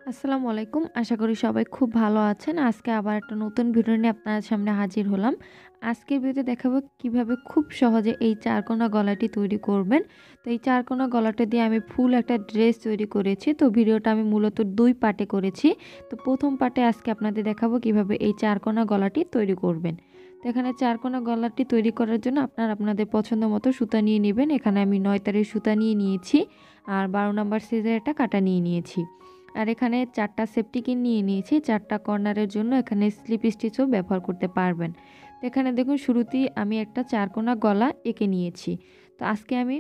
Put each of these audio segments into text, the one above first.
আসসালামু আলাইকুম। আশা করি সবাই খুব ভালো আছেন। আজকে আবার একটা নতুন ভিডিও নিয়ে আপনাদের সামনে হাজির হলাম। আজকের ভিডিওতে দেখাবো কিভাবে খুব সহজে এই চারকোনা গলাটি তৈরি করবেন। তো এই চারকোনা গলাটা দিয়ে আমি ফুল একটা ড্রেস তৈরি করেছি। তো ভিডিওটা আমি মূলত ২ পার্টে করেছি। তো ১ম পার্টে আজকে আপনাদের দেখাবো কিভাবে এই চারকোনা গলাটি তৈরি করবেন। তো এখানে চারকোনা গলাটি তৈরি করার জন্য আপনারা আপনাদের পছন্দ মতো সুতা নিয়ে নেবেন। এখানে আমি ৯ তারের সুতা নিয়ে নিয়েছি আর ১২ নাম্বার সাইজের একটা কাঁটা নিয়ে নিয়েছি। আর এখানে 4টা সেফটি পিন নিয়ে নিয়েছি। 4টা কর্নারের জন্য এখানে স্লিপ স্টিচও ব্যবহার করতে পারবেন। তো এখানে দেখুন শুরুতেই আমি একটা চারকোনা গলা এঁকে নিয়েছি। তো আজকে আমি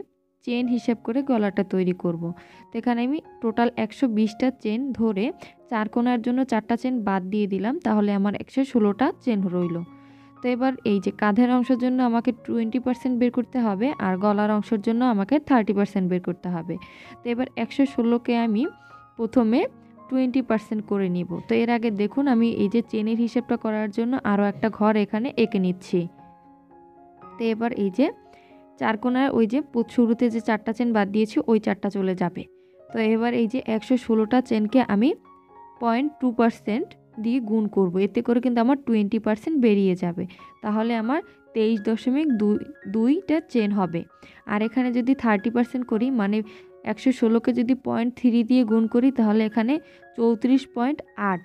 চেন হিসাব করে গলাটা তৈরি করব। তো এখানে আমি টোটাল 120টা চেন ধরে চারকোনার জন্য 4টা চেন বাদ দিয়ে দিলাম, তাহলে আমার 116টা চেন রইল। তো এবার এই যে কাঁধের অংশের জন্য আমাকে 20% বের করতে হবে আর গলার অংশের জন্য আমাকে 30% বের করতে হবে। তো এবার 116কে আমি প্রথমে 20% করে নিব। তো এর আগে দেখুন আমি এই যে চেনের হিসাবটা করার জন্য আরও একটা ঘর এখানে এঁকে নিচ্ছি। তো এবার এই যে চারকোনার ওই যে শুরুতে যে 4টা চেন বাদ দিয়েছি ওই 4টা চলে যাবে। তো এবার এই যে 116টা চেনকে আমি 0.2% দিয়ে গুণ করব। এতে করে কিন্তু আমার 20% বেরিয়ে যাবে। তাহলে আমার 23.22টা চেন হবে। আর এখানে যদি 30% করি, মানে 116কে যদি 0.3 দিয়ে গুণ করি, তাহলে এখানে 34.8,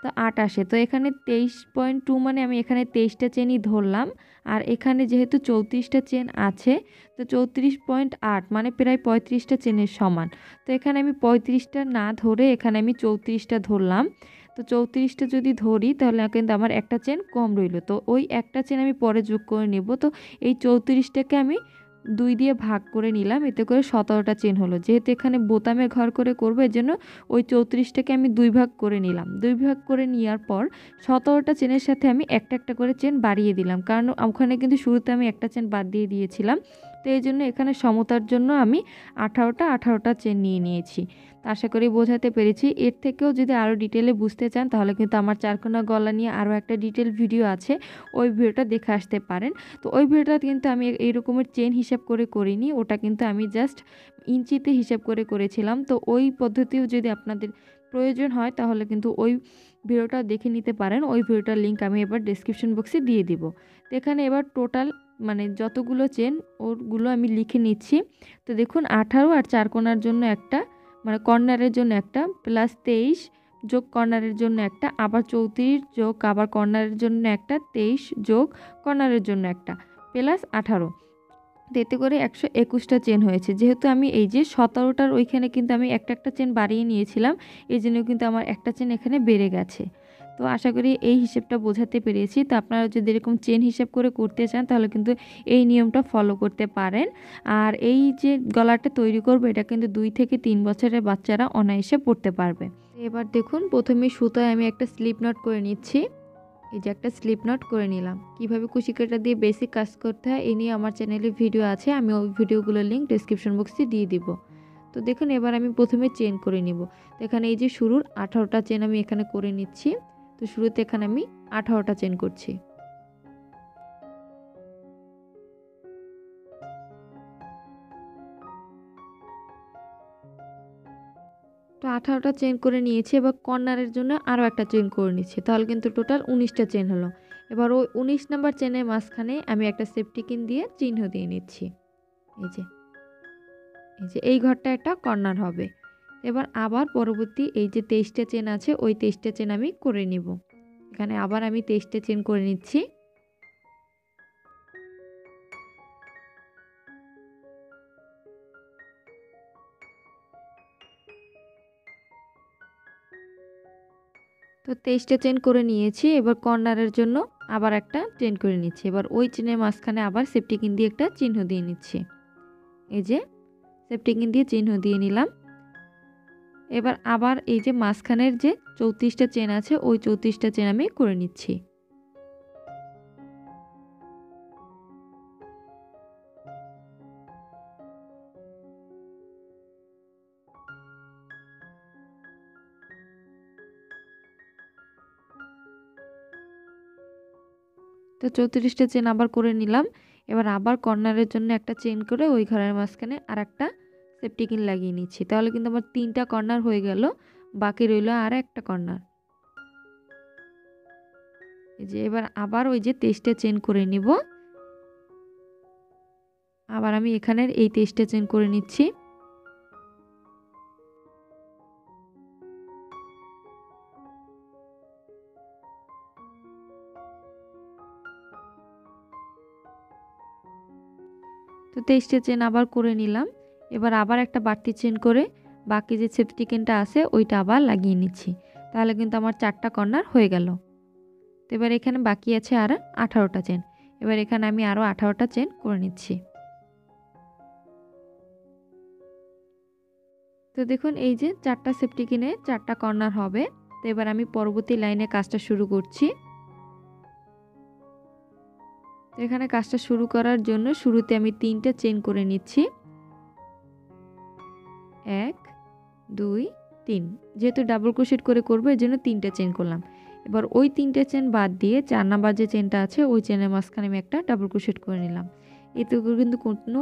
তো 8 আসে। তো এখানে 23.2 মানে আমি এখানে 23টা চেনই ধরলাম। আর এখানে যেহেতু 34টা চেন আছে, তো 34.8 মানে প্রায় 35টা চেনের সমান। তো এখানে আমি 35টা না ধরে এখানে আমি 34টা ধরলাম। তো 34টা যদি ধরি তাহলে কিন্তু আমার একটা চেন কম রইল। তো ওই একটা চেন আমি পরে যোগ করে নেব। তো এই 34টাকে আমি 2 দিয়ে ভাগ করে নিলাম, এতে করে 17টা চেন হলো। যেহেতু এখানে বোতামে ঘর করে করবো, এর জন্য ওই 34টাকে আমি 2 ভাগ করে নিলাম। 2 ভাগ করে নেওয়ার পর 17টা চেনের সাথে আমি একটা একটা করে চেন বাড়িয়ে দিলাম, কারণ ওখানে কিন্তু শুরুতে আমি একটা চেন বাদ দিয়ে দিয়েছিলাম। তো এই জন্য এখানে সমতার জন্য আমি 18টা চেন নিয়ে নিয়েছি। তো আশা করি বোঝাতে পেরেছি। এর থেকেও যদি আরও ডিটেলে বুঝতে চান, তাহলে কিন্তু আমার চারকোনা গলা নিয়ে আরও একটা ডিটেল ভিডিও আছে, ওই ভিডিওটা দেখে আসতে পারেন। তো ওই ভিডিওটা কিন্তু আমি এই রকমের চেন হিসাব করে করিনি, ওটা কিন্তু আমি জাস্ট ইঞ্চিতে হিসাব করে করেছিলাম। তো ওই পদ্ধতিও যদি আপনাদের প্রয়োজন হয়, তাহলে কিন্তু ওই ভিডিওটা দেখে নিতে পারেন। ওই ভিডিওটার লিঙ্ক আমি এবার ডেসক্রিপশন বক্সে দিয়ে দিব। তো এখানে এবার টোটাল মানে যতগুলো চেন ওরগুলো আমি লিখে নিচ্ছি। তো দেখুন 18 আর চারকোনার জন্য একটা, মানে কর্নারের জন্য একটা, প্লাস 23 যোগ কর্নারের জন্য একটা, আবার 34 যোগ আবার কর্নারের জন্য একটা, 23 যোগ কর্নারের জন্য একটা, প্লাস 18। এতে করে 121টা চেন হয়েছে। যেহেতু আমি এই যে 17টার ওইখানে কিন্তু আমি একটা একটা চেন বাড়িয়ে নিয়েছিলাম, এই জন্য কিন্তু আমার একটা চেন এখানে বেড়ে গেছে। তো আশা করি এই হিসেবটা বোঝাতে পেরেছি। তো আপনারা যদি এরকম চেন হিসাব করে করতে চান, তাহলে কিন্তু এই নিয়মটা ফলো করতে পারেন। আর এই যে গলাটা তৈরি করবো, এটা কিন্তু 2 থেকে 3 বছরের বাচ্চারা অনায়াসে পরতে পারবে। এবার দেখুন প্রথমে সুতায় আমি একটা স্লিপ নট করে নিচ্ছি। এই যে একটা স্লিপ নট করে নিলাম। কিভাবে কুশি কাঁটা দিয়ে বেসিক কাজ করতে হয় এই নিয়ে আমার চ্যানেলে ভিডিও আছে, আমি ওই ভিডিওগুলোর লিঙ্ক ডেসক্রিপশন বক্সে দিয়ে দিব। তো দেখুন এবার আমি প্রথমে চেন করে নিব। তো এখানে এই যে শুরুর 18টা চেন আমি এখানে করে নিচ্ছি। তো শুরুতে এখানে আমি 18টা চেন করছি। তো 18টা চেন করে নিয়েছি। এবার কর্নারের জন্য আরও একটা চেন করে নিচ্ছি, তাহলে কিন্তু টোটাল 19টা চেন হলো। এবার ওই 19 নাম্বার চেনের মাঝখানে আমি একটা সেফটি পিন দিয়ে চিহ্ন দিয়ে নিচ্ছি। এই যে এই ঘরটা একটা কর্নার হবে। এবার আবার পরবর্তী এই যে 23টা চেন আছে, ওই 23টা চেন আমি করে নিব। এখানে আবার আমি 23টা চেন করে নিচ্ছি। তো 23টা চেন করে নিয়েছি। এবার কর্নারের জন্য আবার একটা চেন করে নিচ্ছি। এবার ওই চেনের মাঝখানে আবার সেফটি পিন দিয়ে একটা চিহ্ন দিয়ে নিচ্ছি। এই যে সেফটি পিন দিয়ে চিহ্ন দিয়ে নিলাম। এবার আবার এই যে মাঝখানের যে 34টা চেন আছে, ওই 34টা চেন আমি করে নিচ্ছি। তো 34টা চেন আবার করে নিলাম। এবার আবার কর্নারের জন্য একটা চেন করে ওই ঘরের মাঝখানে আর একটা সেফটি পিন লাগিয়ে নিচ্ছি। তাহলে কিন্তু আমার 3টা কর্নার হয়ে গেল। বাকি রইল আর একটা কর্নার। এই যে এবার আবার ওই যে 23টা চেন করে নিব। আবার আমি এখানের এই 23টা চেন করে নিচ্ছি। তো 23টা চেন আবার করে নিলাম। এবার আবার একটা বাড়তি চেন করে বাকি যে সেফটি চেনটা আছে ওইটা আবার লাগিয়ে নিচ্ছি। তাহলে কিন্তু আমার 4টা কর্নার হয়ে গেল। তো এবার এখানে বাকি আছে আর 18টা চেন। এবার এখানে আমি আরও 18টা চেন করে নিচ্ছি। তো দেখুন এই যে 4টা সেফটি কিনে 4টা কর্নার হবে। তো এবার আমি পরবর্তী লাইনে কাজটা শুরু করছি। তো এখানে কাজটা শুরু করার জন্য শুরুতে আমি 3টা চেন করে নিচ্ছি। 1 2 3, যেহেতু ডাবল ক্রোশেট করে করব এর জন্য 3টা চেন করলাম। এবার ওই 3টে চেন বাদ দিয়ে 4 নাম্বার যে চেনটা আছে ওই চেনের মাঝখানে আমি একটা ডাবল ক্রোশেট করে নিলাম। এতে করে কিন্তু কোনো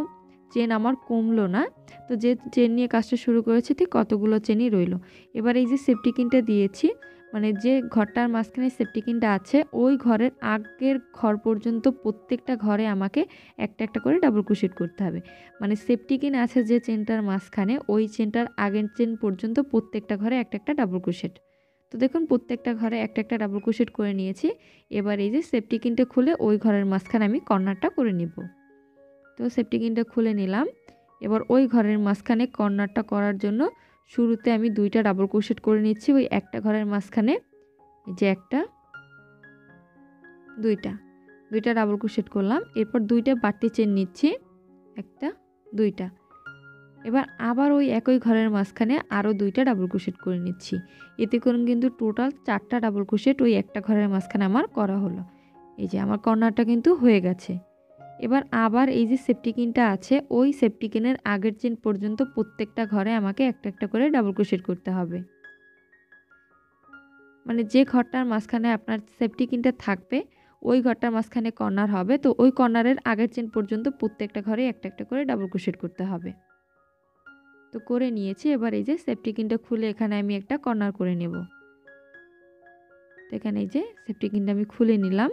চেন আমার কমলো না। তো যে চেন নিয়ে কাজটা শুরু করেছি ঠিক কতগুলো চেনই রইল। এবার এই যে সেফটি পিনটা দিয়েছি, মানে যে ঘরটার মাঝখানে সেফটি পিনটা আছে ওই ঘরের আগের ঘর পর্যন্ত প্রত্যেকটা ঘরে আমাকে একটা একটা করে ডাবল ক্রোশেট করতে হবে। মানে সেফটি পিন আছে যে চেনটার মাঝখানে ওই চেনটার আগের চেন পর্যন্ত প্রত্যেকটা ঘরে একটা একটা ডাবল ক্রোশেট। তো দেখুন প্রত্যেকটা ঘরে একটা একটা ডাবল ক্রোশেট করে নিয়েছি। এবার এই যে সেফটি পিনটা খুলে ওই ঘরের মাঝখানে আমি কর্নারটা করে নিব। তো সেফটি পিনটা খুলে নিলাম। এবার ওই ঘরের মাঝখানে কর্নারটা করার জন্য শুরুতে আমি 2টা ডাবল ক্রোশেট করে নিচ্ছি ওই একটা ঘরের মাঝখানে। এই যে একটা, দুইটা ডাবল ক্রোশেট করলাম। এরপর 2টা বাড়তি চেন নিচ্ছি, একটা, 2টা। এবার আবার ওই একই ঘরের মাঝখানে আরও 2টা ডাবল ক্রোশেট করে নিচ্ছি। এতে করে কিন্তু টোটাল 4টা ডাবল ক্রোশেট ওই একটা ঘরের মাঝখানে আমার করা হলো। এই যে আমার কর্নারটা কিন্তু হয়ে গেছে। এবার আবার এই যে সেফটি পিনটা আছে ওই সেফটি পিনের আগের চেন পর্যন্ত প্রত্যেকটা ঘরে আমাকে একটা একটা করে ডাবল ক্রোশেট করতে হবে। মানে যে ঘরটার মাঝখানে আপনার সেফটি পিনটা থাকবে ওই ঘরটার মাঝখানে কর্নার হবে, তো ওই কর্নারের আগের চেন পর্যন্ত প্রত্যেকটা ঘরে একটা একটা করে ডাবল ক্রোশেট করতে হবে। তো করে নিয়েছি। এবার এই যে সেফটি পিনটা খুলে এখানে আমি একটা কর্নার করে নেব। তো এখানে এই যে সেফটি পিনটা আমি খুলে নিলাম।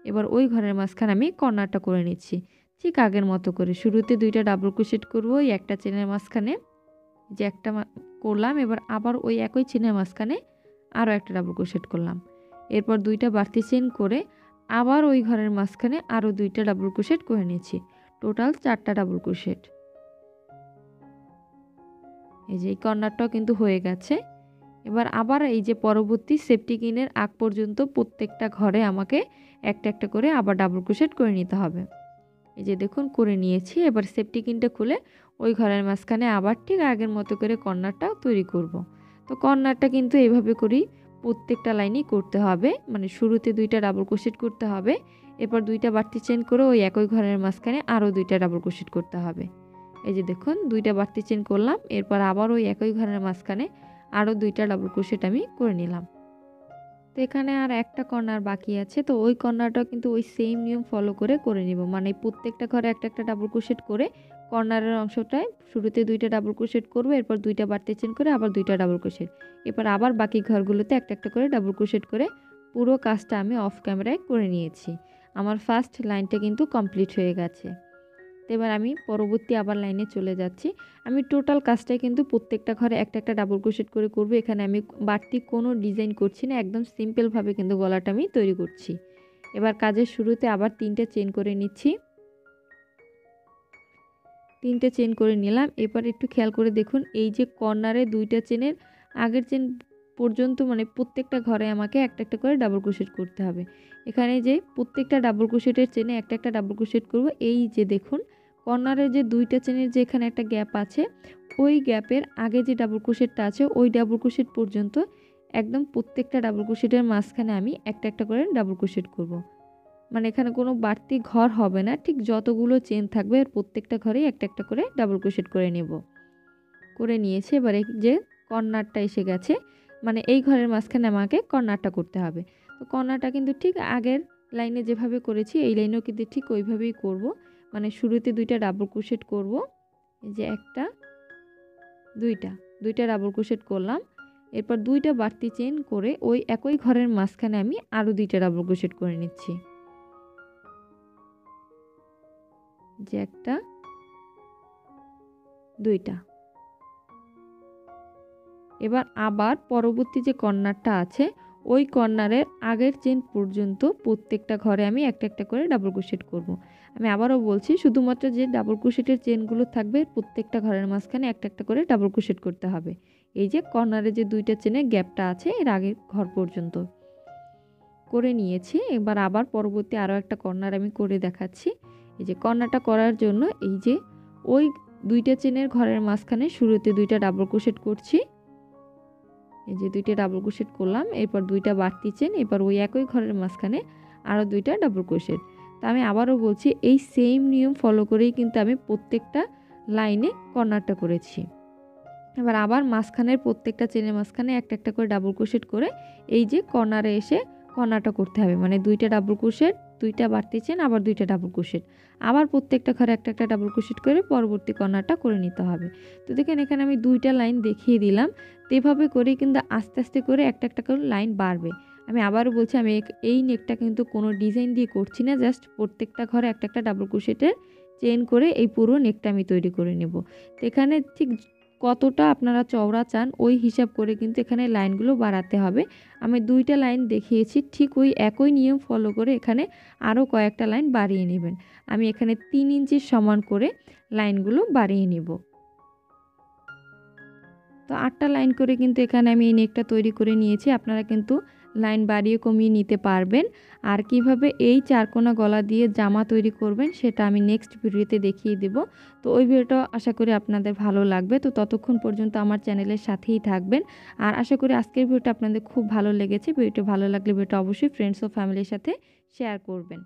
এবার ওই ঘরের মাঝখানে আমি কর্নারটা করে নিচ্ছি ঠিক আগের মতো করে। শুরুতে 2টা ডাবল ক্রোশেট করব ওই একটা চেনের মাঝখানে, যে একটা করলাম। এবার আবার ওই একই চেনের মাঝখানে আরও একটা ডাবল ক্রোশেট করলাম। এরপর 2টা বাড়তি চেন করে আবার ওই ঘরের মাঝখানে আরও 2টা ডাবল ক্রোশেট করে নিয়েছি। টোটাল 4টা ডাবল ক্রোশেট। এই যে এই কর্নারটাও কিন্তু হয়ে গেছে। এবার আবার এই যে পরবর্তী সেফটি পিনের আগ পর্যন্ত প্রত্যেকটা ঘরে আমাকে একটা একটা করে আবার ডাবল ক্রোশেট করে নিতে হবে। এই যে দেখুন করে নিয়েছি। এবার সেফটি পিনটা খুলে ওই ঘরের মাঝখানে আবার ঠিক আগের মতো করে কর্নারটা তৈরি করব। তো কর্নারটা কিন্তু এইভাবে করেই প্রত্যেকটা লাইনই করতে হবে। মানে শুরুতে 2টা ডাবল ক্রোশেট করতে হবে, এরপর 2টা বাড়তি চেন করে ওই একই ঘরের মাঝখানে আরও 2টা ডাবল ক্রোশেট করতে হবে। এই যে দেখুন 2টা বাড়তি চেন করলাম, এরপর আবার ওই একই ঘরের মাঝখানে আরও 2টা ডাবল ক্রোশেট আমি করে নিলাম। তো এখানে আর একটা কর্নার বাকি আছে। তো ওই কর্নারটাও কিন্তু ওই সেম নিয়ম ফলো করে নিব। মানে প্রত্যেকটা ঘরে একটা একটা ডাবল ক্রোশেট করে কর্নারের অংশটায় শুরুতে 2টা ডাবল ক্রোশেট করব, এরপর 2টা বাড়তি চেন করে আবার 2টা ডাবল ক্রোশেট, এরপর আবার বাকি ঘরগুলোতে একটা একটা করে ডাবল ক্রোশেট করে পুরো কাজটা আমি অফ ক্যামেরায় করে নিয়েছি। আমার ফার্স্ট লাইনটা কিন্তু কমপ্লিট হয়ে গেছে। তো এবার আমি পরবর্তী আবার লাইনে চলে যাচ্ছি। আমি টোটাল কাজটাই কিন্তু প্রত্যেকটা ঘরে একটা একটা ডাবল ক্রোশেট করে করব। এখানে আমি বাড়তি কোনো ডিজাইন করছি না, একদম সিম্পলভাবে কিন্তু গলাটা আমি তৈরি করছি। এবার কাজের শুরুতে আবার 3টে চেন করে নিচ্ছি। 3টে চেন করে নিলাম। এবার একটু খেয়াল করে দেখুন এই যে কর্নারে 2টা চেনের আগের চেন পর্যন্ত মানে প্রত্যেকটা ঘরে আমাকে একটা একটা করে ডাবল ক্রোশেট করতে হবে। এখানে যে প্রত্যেকটা ডাবল ক্রোশেটের চেনে একটা একটা ডাবল ক্রোশেট করব। এই যে দেখুন কর্নারে যে 2টা চেনের যে এখানে একটা গ্যাপ আছে ওই গ্যাপের আগে যে ডাবল ক্রোশেটটা আছে ওই ডাবল ক্রোশেট পর্যন্ত একদম প্রত্যেকটা ডাবল ক্রোশেটের মাঝখানে আমি একটা একটা করে ডাবল ক্রোশেট করব। মানে এখানে কোনো বাড়তি ঘর হবে না, ঠিক যতগুলো চেন থাকবে এর প্রত্যেকটা ঘরেই একটা একটা করে ডাবল ক্রোশেট করে নেব। করে নিয়েছি। এবারে যে কর্নারটা এসে গেছে, মানে এই ঘরের মাঝখানে আমাকে কর্নারটা করতে হবে। তো কর্নারটা কিন্তু ঠিক আগের লাইনে যেভাবে করেছি এই লাইনেও কিন্তু ঠিক ওইভাবেই করব। মানে শুরুতে 2টা ডাবল ক্রোশেট করব, এই যে একটা, 2টা ডাবল ক্রোশেট করলাম। এরপর দুইটা বাড়তি চেন করে ওই একই ঘরের মাঝখানে আমি আরও দুইটা ডাবল ক্রোশেট করে নিচ্ছি, যে একটা দুইটা। এবার আবার পরবর্তী যে কর্নারটা আছে ওই কর্নারের আগের চেন পর্যন্ত প্রত্যেকটা ঘরে আমি একটা একটা করে ডাবল ক্রোশেট করব। আমি আবারও বলছি, শুধুমাত্র যে ডাবল ক্রোশেটের চেনগুলো থাকবে প্রত্যেকটা ঘরের মাঝখানে একটা একটা করে ডাবল ক্রোশেট করতে হবে। এই যে কর্নারে যে দুইটা চেনের গ্যাপটা আছে এর আগের ঘর পর্যন্ত করে নিয়েছি। এবার আবার পরবর্তী আরও একটা কর্নার আমি করে দেখাচ্ছি। এই যে কর্নারটা করার জন্য এই যে ওই দুইটা চেনের ঘরের মাঝখানে শুরুতে দুইটা ডাবল ক্রোশেট করছি, এই যে দুইটা ডাবল ক্রোশেট করলাম, এরপর দুইটা বাড়তি চেন, এবার ওই একই ঘরের মাঝখানে আরও দুইটা ডাবল ক্রোশেট। তা আমি আবারও বলছি, এই সেম নিয়ম ফলো করেই কিন্তু আমি প্রত্যেকটা লাইনে কর্নারটা করেছি। এবার আবার মাঝখানের প্রত্যেকটা চেনের মাঝখানে একটা একটা করে ডাবল ক্রোশেট করে এই যে কর্নারে এসে কর্নারটা করতে হবে, মানে দুইটা ডাবল ক্রোশেট, দুইটা বাড়তি চেন, আবার দুইটা ডাবল ক্রোশেট, আবার প্রত্যেকটা ঘরে একটা একটা ডাবল ক্রোশেট করে পরবর্তী কর্নারটা করে নিতে হবে। তো দেখেন এখানে আমি দুইটা লাইন দেখিয়ে দিলাম। তো এভাবে করে কিন্তু আস্তে আস্তে করে একটা একটা করে লাইন বাড়বে। আমি আবারও বলছি, আমি এই নেকটা কিন্তু কোনো ডিজাইন দিয়ে করছি না, জাস্ট প্রত্যেকটা ঘরে একটা একটা ডাবল ক্রোশেটের চেন করে এই পুরো নেকটা আমি তৈরি করে নেব। তো এখানে ঠিক কতটা আপনারা চওড়া চান ওই হিসাব করে কিন্তু এখানে লাইনগুলো বাড়াতে হবে। আমি দুইটা লাইন দেখিয়েছি, ঠিক ওই একই নিয়ম ফলো করে এখানে আরও কয়েকটা লাইন বাড়িয়ে নেবেন। আমি এখানে 3 ইঞ্চির সমান করে লাইনগুলো বাড়িয়ে নেব। তো 8টা লাইন করে কিন্তু এখানে আমি এই নেকটা তৈরি করে নিয়েছি। আপনারা কিন্তু লাইন বাড়িয়ে কমিয়ে নিতে পারবেন। আর কিভাবে এই চারকোনা গলা দিয়ে জামা তৈরি করবেন সেটা আমি নেক্সট ভিডিওতে দেখিয়ে দেব। তো ওই ভিডিওটা আশা করি আপনাদের ভালো লাগবে। তো ততক্ষণ পর্যন্ত আমার চ্যানেলের সাথেই থাকবেন। আর আশা করি আজকের ভিডিওটা আপনাদের খুব ভালো লেগেছে। ভিডিওটা ভালো লাগলে ভিডিওটা অবশ্যই ফ্রেন্ডস ও ফ্যামিলির সাথে শেয়ার করবেন।